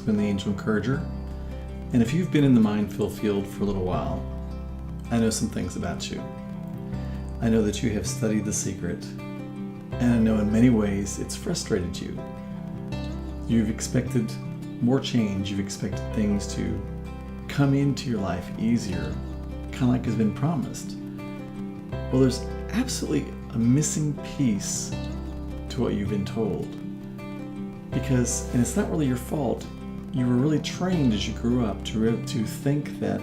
been the Angel Encourager, and if you've been in the mindful field for a little while, I know some things about you. I know that you have studied the secret, and I know in many ways it's frustrated you. You've expected more change, you've expected things to come into your life easier, kind of like has been promised. Well, there's absolutely a missing piece to what you've been told. Because, and it's not really your fault, you were really trained as you grew up to think that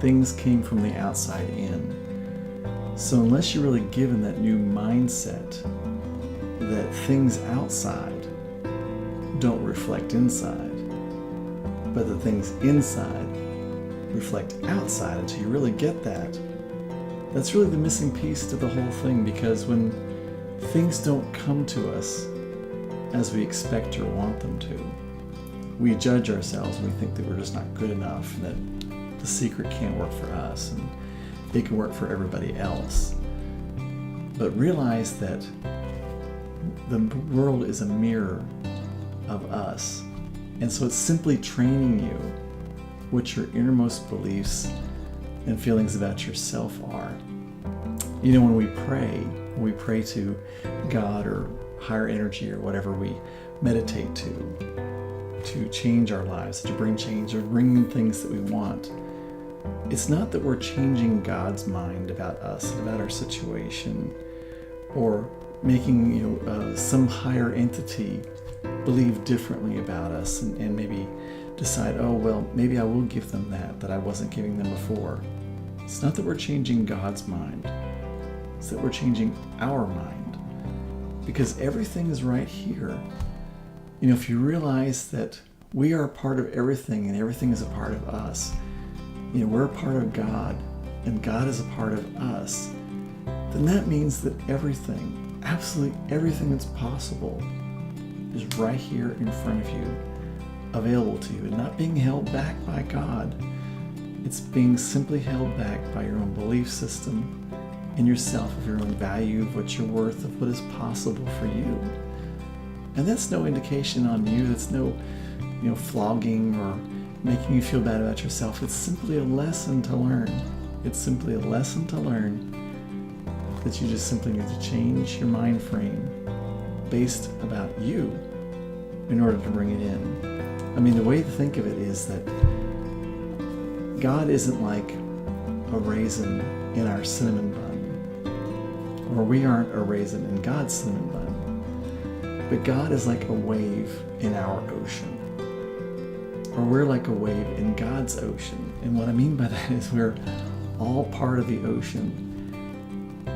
things came from the outside in. So unless you're really given that new mindset that things outside don't reflect inside, but that things inside reflect outside, until you really get that, that's really the missing piece to the whole thing. Because when things don't come to us as we expect or want them to, we judge ourselves and we think that we're just not good enough, and that the secret can't work for us and it can work for everybody else. But realize that the world is a mirror of us, and so it's simply training you what your innermost beliefs and feelings about yourself are. You know, when we pray to God or higher energy or whatever we meditate to change our lives, to bring change or bring in things that we want, it's not that we're changing God's mind about us and about our situation, or making some higher entity believe differently about us and maybe decide, oh well, maybe I will give them that I wasn't giving them before. It's not that we're changing God's mind, it's that we're changing our mind, because everything is right here. You know, if you realize that we are a part of everything and everything is a part of us, you know, we're a part of God and God is a part of us, then that means that everything, absolutely everything that's possible, is right here in front of you, available to you, and not being held back by God. It's being simply held back by your own belief system in yourself, of your own value, of what you're worth, of what is possible for you. And that's no indication on you. That's no, flogging or making you feel bad about yourself. It's simply a lesson to learn. It's simply a lesson to learn that you just simply need to change your mind frame based about you in order to bring it in. I mean, the way to think of it is that God isn't like a raisin in our cinnamon bun, or we aren't a raisin in God's cinnamon bun, but God is like a wave in our ocean, or we're like a wave in God's ocean. And what I mean by that is we're all part of the ocean.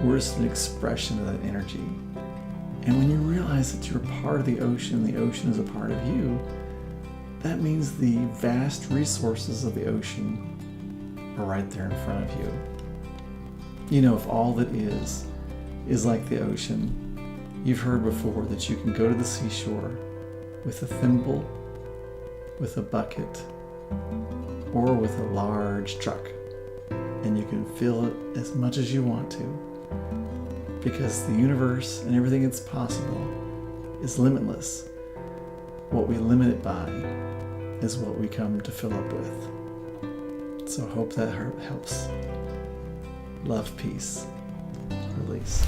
We're just an expression of that energy. And when you realize that you're part of the ocean is a part of you, that means the vast resources of the ocean are right there in front of you. You know, if all that is like the ocean, you've heard before that you can go to the seashore with a thimble, with a bucket, or with a large truck, and you can fill it as much as you want to, because the universe and everything that's possible is limitless. What we limit it by is what we come to fill up with. So I hope that helps. Love, peace, release.